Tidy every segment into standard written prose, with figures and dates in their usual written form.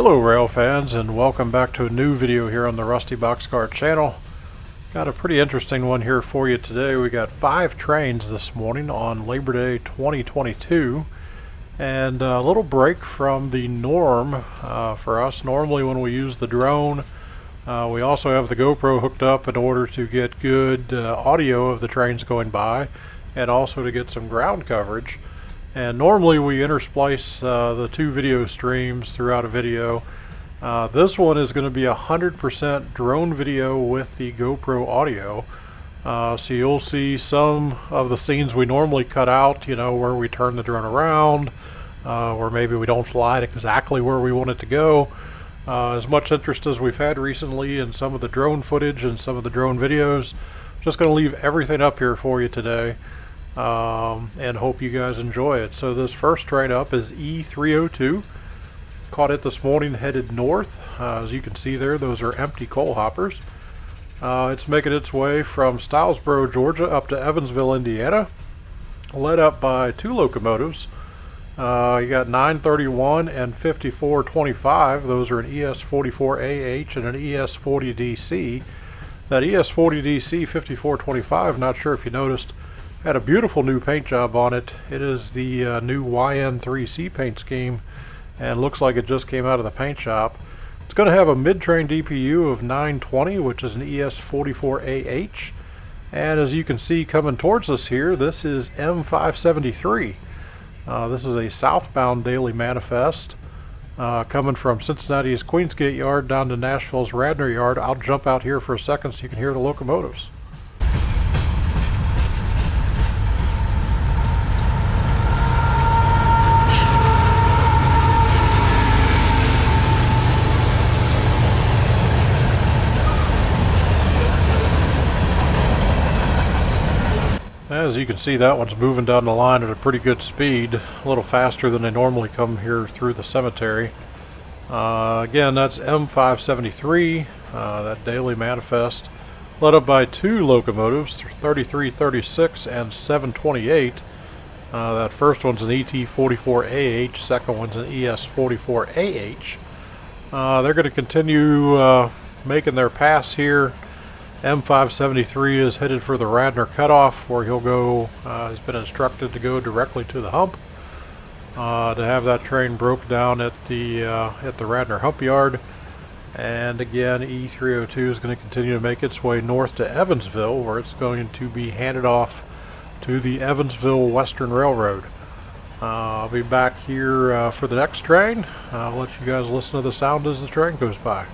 Hello rail fans, and welcome back to a new video here on the Rusty Boxcar channel. Got a pretty interesting one here for you today. We got 5 trains this morning on Labor Day 2022, and a little break from the norm for us. Normally when we use the drone, we also have the GoPro hooked up in order to get good audio of the trains going by and also to get some ground coverage. And normally we intersplice the 2 video streams throughout a video. This one is going to be 100% drone video with the GoPro audio. So you'll see some of the scenes we normally cut out, you know, where we turn the drone around, or maybe we don't fly it exactly where we want it to go. As much interest as we've had recently in some of the drone footage and some of the drone videos, just going to leave everything up here for you today. And hope you guys enjoy it. So this first train up is E302. Caught it this morning headed north. As you can see there, those are empty coal hoppers. It's making its way from Stylesboro, Georgia up to Evansville, Indiana, led up by 2 locomotives. You got 931 and 5425. Those are an ES44AH and an ES40DC. That ES40DC 5425, not sure if you noticed, had a beautiful new paint job on it. It is the new YN3C paint scheme and looks like it just came out of the paint shop. It's going to have a mid-train DPU of 920, which is an ES44AH. And as you can see coming towards us here, this is M573. This is a southbound daily manifest coming from Cincinnati's Queensgate Yard down to Nashville's Radnor Yard. I'll jump out here for a second so you can hear the locomotives. As you can see, that one's moving down the line at a pretty good speed, a little faster than they normally come here through the cemetery. Again, that's M573, that daily manifest, led up by 2 locomotives, 3336 and 728. That first one's an ET44AH, second one's an ES44AH. They're going to continue making their pass here. M573 is headed for the Radnor cutoff, where he'll go, has been instructed to go directly to the hump, to have that train broke down at the Radnor hump yard. And again, E302 is going to continue to make its way north to Evansville, where it's going to be handed off to the Evansville Western Railroad. I'll be back here for the next train. I'll let you guys listen to the sound as the train goes by.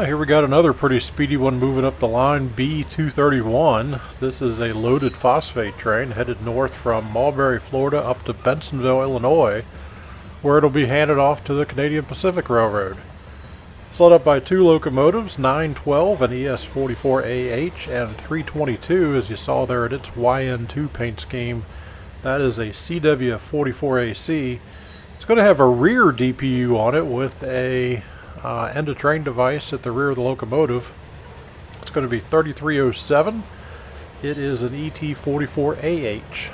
Here we got another pretty speedy one moving up the line, B231. This is a loaded phosphate train headed north from Mulberry, Florida up to Bensonville, Illinois, where it'll be handed off to the Canadian Pacific Railroad. It's led up by two locomotives, 912 and ES44AH, and 322, as you saw there at its YN2 paint scheme. That is a CW44AC. It's going to have a rear DPU on it with a end-of-train device at the rear of the locomotive. It's going to be 3307. It is an ET44AH.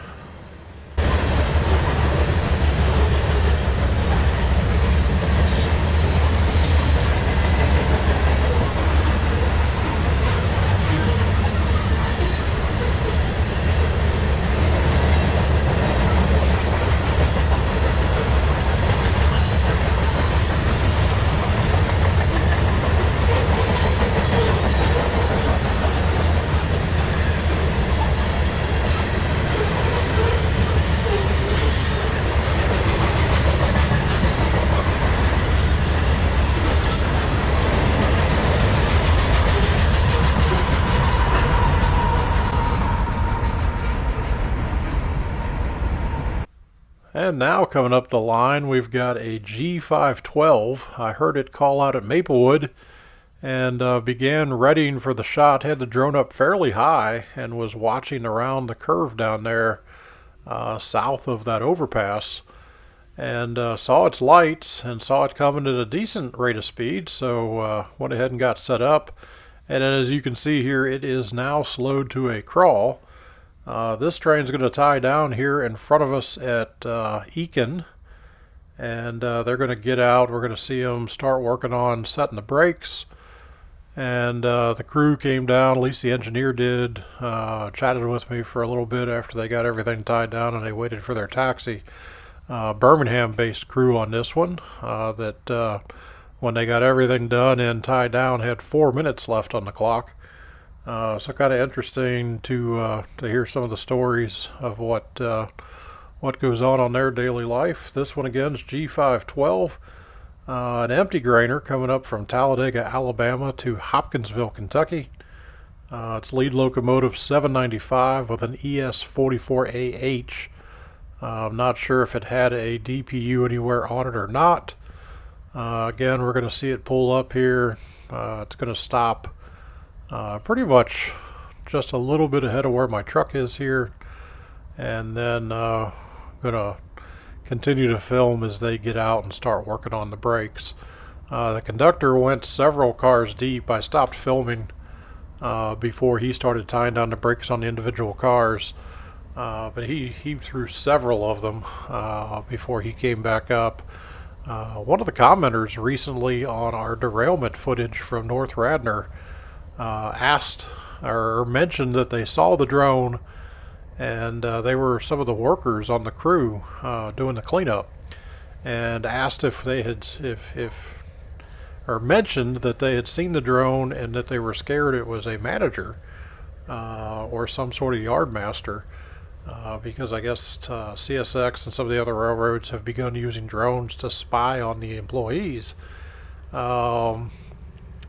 And now coming up the line, we've got a G512. I heard it call out at Maplewood and began readying for the shot. Had the drone up fairly high and was watching around the curve down there south of that overpass, and saw its lights and saw it coming at a decent rate of speed, so went ahead and got set up. And then, as you can see here, it is now slowed to a crawl. This train's going to tie down here in front of us at Eakin, and they're going to get out. We're going to see them start working on setting the brakes, and the crew came down, at least the engineer did, chatted with me for a little bit after they got everything tied down and they waited for their taxi. Birmingham-based crew on this one, that when they got everything done and tied down had 4 minutes left on the clock. So kind of interesting to hear some of the stories of what goes on their daily life. This one again is G512, an empty grainer coming up from Talladega, Alabama to Hopkinsville, Kentucky. It's lead locomotive 795 with an ES44AH. I'm not sure if it had a DPU anywhere on it or not. Again, we're going to see it pull up here. It's going to stop pretty much just a little bit ahead of where my truck is here, and then gonna continue to film as they get out and start working on the brakes. The conductor went several cars deep. I stopped filming before he started tying down the brakes on the individual cars, but he threw several of them before he came back up. One of the commenters recently on our derailment footage from North Radnor asked or mentioned that they saw the drone, and they were some of the workers on the crew doing the cleanup, and asked if they had or mentioned that they had seen the drone and that they were scared it was a manager or some sort of yard master, because I guess CSX and some of the other railroads have begun using drones to spy on the employees.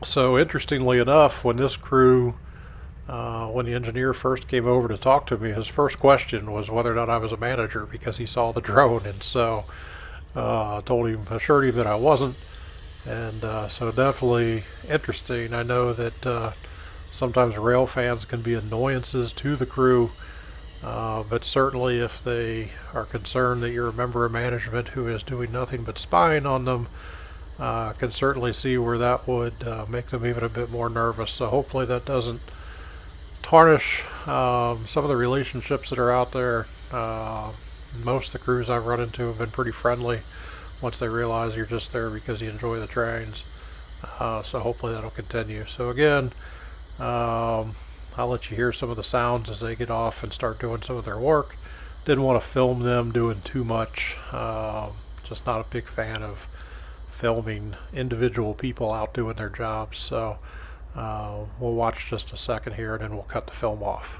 So interestingly enough, when this crew, when the engineer first came over to talk to me, his first question was whether or not I was a manager, because he saw the drone, and so assured him that I wasn't, and so definitely interesting. I know that sometimes rail fans can be annoyances to the crew, but certainly if they are concerned that you're a member of management who is doing nothing but spying on them, can certainly see where that would make them even a bit more nervous. So hopefully that doesn't tarnish some of the relationships that are out there. Most of the crews I've run into have been pretty friendly once they realize you're just there because you enjoy the trains. So hopefully that'll continue. So again, I'll let you hear some of the sounds as they get off and start doing some of their work. Didn't want to film them doing too much. Just not a big fan of filming individual people out doing their jobs. So we'll watch just a second here and then we'll cut the film off.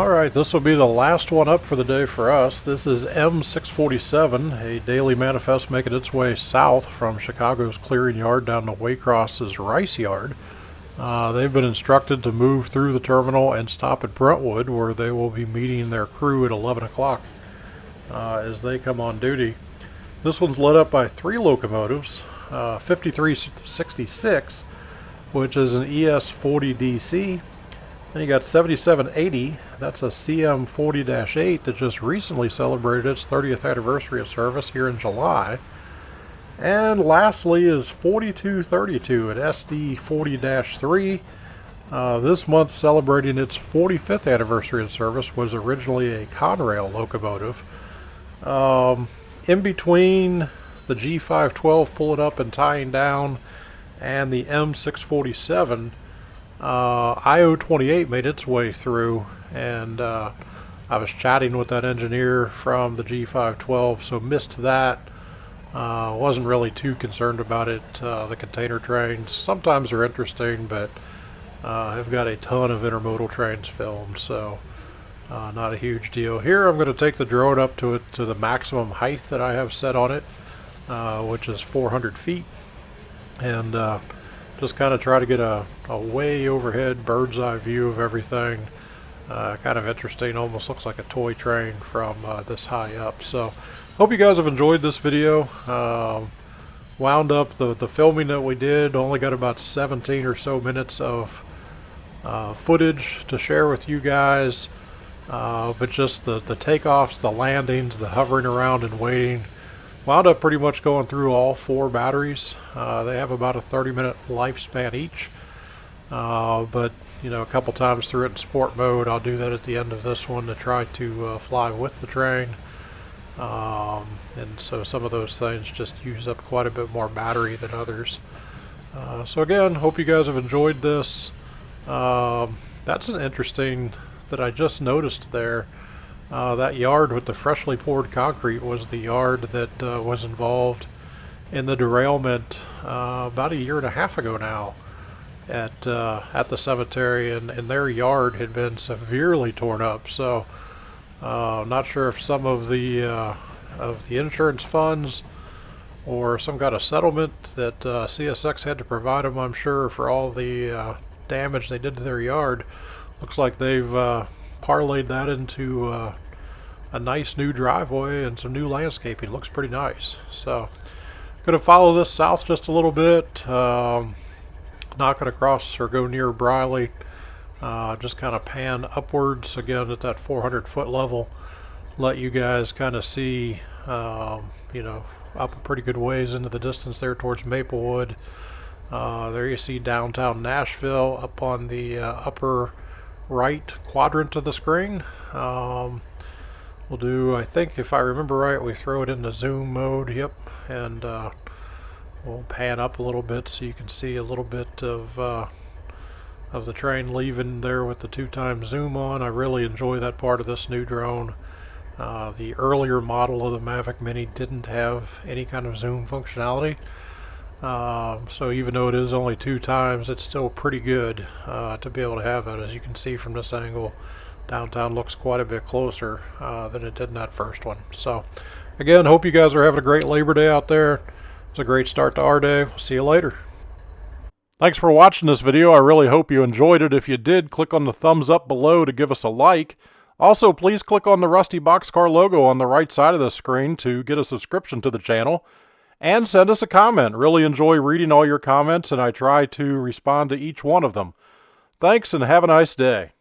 Alright, this will be the last one up for the day for us. This is M647, a daily manifest making its way south from Chicago's clearing yard down to Waycross's rice yard. They've been instructed to move through the terminal and stop at Brentwood, where they will be meeting their crew at 11 o'clock as they come on duty. This one's led up by 3 locomotives, 5366, which is an ES40DC. Then you got 7780, that's a CM40-8 that just recently celebrated its 30th anniversary of service here in July. And lastly is 4232 at SD40-3. This month celebrating its 45th anniversary of service, was originally a Conrail locomotive. In between the G512 pulling up and tying down and the M647, IO28 made its way through, and I was chatting with that engineer from the G512, so missed that. Wasn't really too concerned about it. The container trains sometimes are interesting, but I've got a ton of intermodal trains filmed, so not a huge deal. Here I'm going to take the drone up to the maximum height that I have set on it, which is 400 feet, and just kind of try to get a way overhead bird's eye view of everything. Kind of interesting, almost looks like a toy train from this high up. So hope you guys have enjoyed this video. Wound up the filming that we did, only got about 17 or so minutes of footage to share with you guys, but just the takeoffs, the landings, the hovering around and waiting. Wound up pretty much going through all 4 batteries. They have about a 30-minute lifespan each, but you know, a couple times through it in sport mode. I'll do that at the end of this one to try to fly with the train, and so some of those things just use up quite a bit more battery than others. So again, hope you guys have enjoyed this. That's an interesting that I just noticed there. That yard with the freshly poured concrete was the yard that was involved in the derailment about a year and a half ago now at the cemetery, and their yard had been severely torn up. So not sure if some of the insurance funds or some kind of settlement that CSX had to provide them, I'm sure, for all the damage they did to their yard. Looks like they've parlayed that into a nice new driveway and some new landscaping. Looks pretty nice. So going to follow this south just a little bit, not going to cross or go near Briley, just kind of pan upwards again at that 400-foot level, let you guys kind of see, you know, up a pretty good ways into the distance there towards Maplewood. There you see downtown Nashville up on the upper right quadrant of the screen. We'll do, I think if I remember right, we throw it into zoom mode. Yep. And we'll pan up a little bit so you can see a little bit of the train leaving there with the 2x zoom on. I really enjoy that part of this new drone. The earlier model of the Mavic Mini didn't have any kind of zoom functionality. So even though it is only 2x, it's still pretty good to be able to have that. As you can see from this angle, downtown looks quite a bit closer than it did in that first one. So again, hope you guys are having a great Labor Day out there. It's a great start to our day. We'll see you later. Thanks for watching this video. I really hope you enjoyed it. If you did, click on the thumbs up below to give us a like. Also, please click on the Rusty Boxcar logo on the right side of the screen to get a subscription to the channel. And send us a comment. Really enjoy reading all your comments, and I try to respond to each one of them. Thanks, and have a nice day.